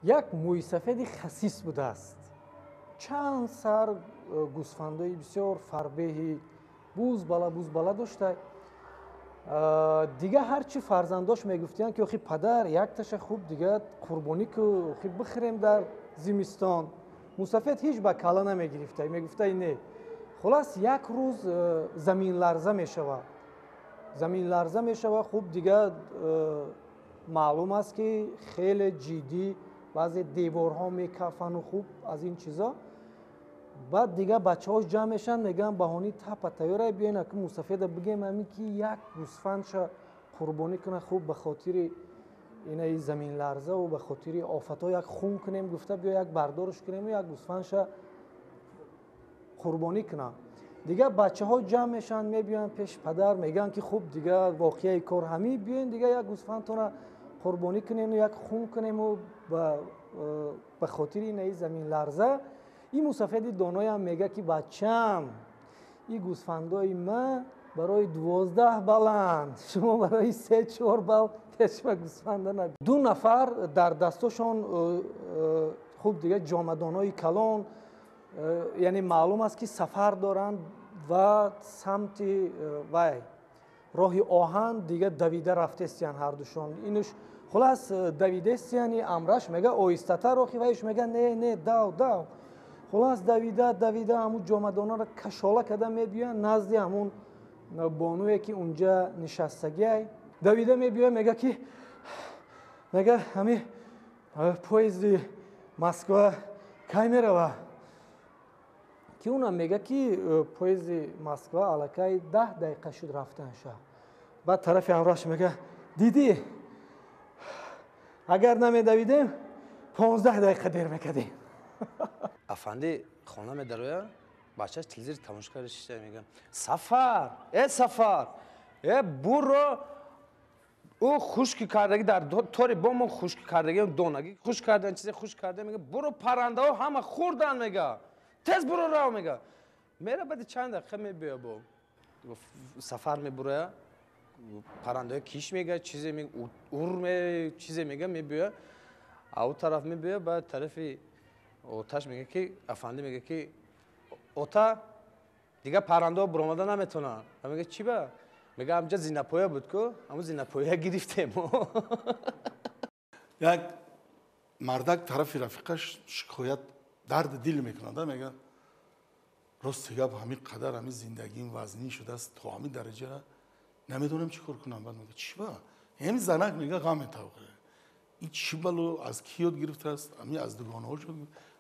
یک مویسفید خسیس بوده است. چند سر گوسفندای بسیار فربهی بوز بالا داشته. دیگه هرچی فرزنداش میگفتن که آخی پدر یک تشه خوب دیگه قربانی که آخی بخریم در زمستان. موسفید هیچ با کلا نمیگرفته. میگفته نه. خلاص یک روز زمین لرزه میشوه. خوب دیگه معلوم است که خیلی جدی بعضی دیوارها میکفن و خوب از این چیزا. بعد دیگه بچه‌هاش جمع میشن میگن بهانه تپا تیاره بیاین که موسفید بگیم همین که یک گوسفندش قربانی کنه خوب به خاطر این زمین لرزه و به خاطر آفت‌ها یک خون کنیم. گفته بیا یک بردارش کنیم و یک گوسفندش قربانی کنه. دیگه بچه‌ها جمع میشن میبیان پیش پدر میگن که خوب دیگه واقعی کار همین بیاین دیگه یک گوسفندتون قربانی کنیم و یک خون کنیم و به خاطر این زمین لرزه. این موسفید دانای هم میگه که بچم این گوسفندای من برای 12 بلند شما برای 3-4 بال هیچ گوسفند ندید. 2 نفر در دستشون خوب دیگه جامدانای کلان، یعنی معلوم است که سفر دارند و سمت وای راه آهن دیگه دویده رفته استیان هر دوشون. اینش خلاص دویده استیانی امرش میگه آیسته‌تر راهی وایش میگه نه داو. خلاص دویده همون جامدانا را کشاله کده میبیان نزد همون بانویی که اونجا نشستگی. دویده میبیان میگه همین پویزد مسکو کی میره؟ که اونم میگه که پویزد مسکو الکی 10 دقیقه شد رفتنش. بعد طرف همراهش میگه دیدی اگر نمیدویدیم 15 دقیقه دیر میکردیم. افندی خانه میدروه بچهش تلویزیون تماشا کرده میگه سفر برو او خشک کردگی در طوری با من خشک کردگی دونگی خشک کردن چیزی خشک کرده میگه برو پرنده ها همه خوردن میگه تز برو راو میگه میره بعد چند دقیقه میبیه با سفر میبره پرنده کیش میگه چیزی میگه چیزی میگه میبیه او طرف میبیه بعد طرفی اوتاش میگه که افندی میگه که اوتا دیگه پرنده ها برآمده نمیتونن. میگه چی با؟ میگه همجا زینپویا بود که همون زینپویا گرفتیم. یک مردک طرف رفیقش شکایت درد دل میکنه. میگه راست گپ همین قدر همین زندگیم وزنی شده است تا همین درجه را نمیدونم چیکار کنم. بعد میگه چی با؟ همین زنک میگه غم توقع این چی بلو از کی یاد گرفته است؟ همین از دوگانه ها شد.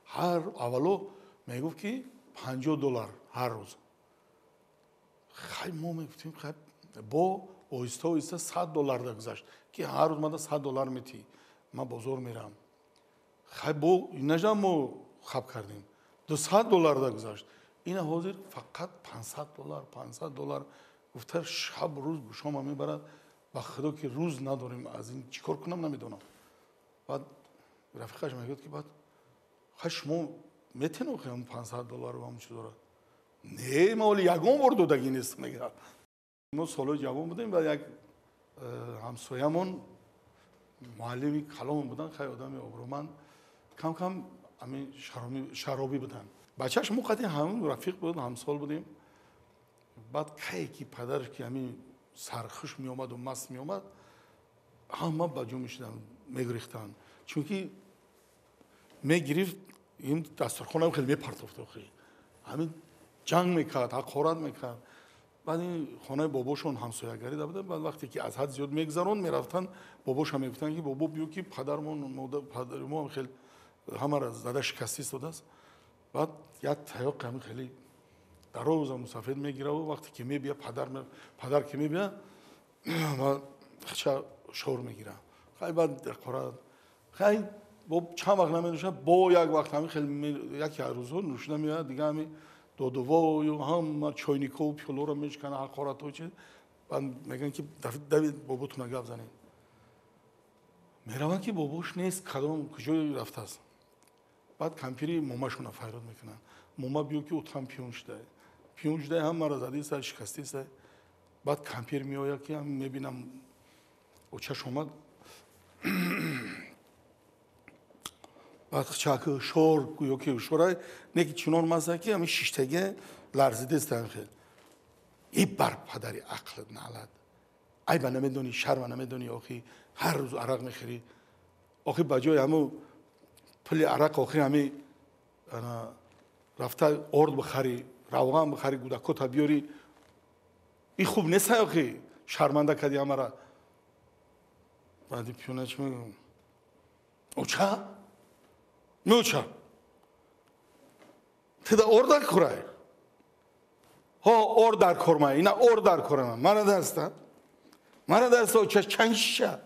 هر اولو میگفت که $50 هر روز. خیلی ما میگفتیم خیلی با آیسته $100 گذشت که هر روز من $100 میتی من بازار میرم. خیلی با اینجا ما خب کردیم $200 گذشت. این حاضر فقط $500 گفته شب روز گوشام هم میبرد با خدا که روز نداریم از این چیکار کنم نمیدونم. بعد رفیقش میگه که بعد شما میتونم خیلی $500 رو همون چی دارد؟ نه ما ولی یگان بار دادگی نیست. میگه ما سالای جوان بودیم و یک همسایمون معلمی کلام بودن خیلی آدم آبرومند کم کم همین شرابی بودن. بچهش موقعی همون رفیق بود همسال بودیم. بعد کی پدرش که همین سرخوش می اومد و مست می اومد همه بجو میشدن میگریختن چون که میگرفت این دسترخوان هم خیلی میپرتافت همین جنگ میکرد حقارت میکرد. بعد این خانه باباشون همسایه‌گری داشته. بعد وقتی که از حد زیاد میگذرون میرفتن باباش هم میگفتن که بابا بیو که پدرمون خیلی همه را زده شکسته شده است. بعد یک تایق همین خیلی دراز مسافر میگیره و وقتی که میبیه پدر که میبیه و شور میگیره. خیلی بعد حقارت خیلی با چند وقت نمیدونم با یک وقت همین خیلی یکی روزها نوشیدن میاد دیگه همین دودوا یا هم چاینیکا و پیولو رو میشکنه حقارت ها چیز. بعد میگن که دوید باباتون گپ زنید. میروان که باباش نیست کدام کجای رفته است. بعد کمپیری ماماشون فریاد میکنن ماما بیو که اتام پیونج ده هم مرا زدی سر شکستی است. بعد کمپیر میآید که هم میبینم او چش اومد بعد چاکه شور گویو که شورای نکی چنان مزه که همین شیشتگه لرزیده است خیلی ای بر پدری عقلت نالد ای با نمیدونی شرم نمیدونی آخی هر روز عرق میخوری آخی بجای همو پلی عرق آخی همی رفته ارد بخری روغن بخری گودکو بیاری این خوب نیست آخی شرمنده کردی همه را بعدی پیونه چی میگم اوچه؟ میوچه تدا ار در کرای ها ار در کرمای اینا ار در کرمای من دسته اوچه چنگشه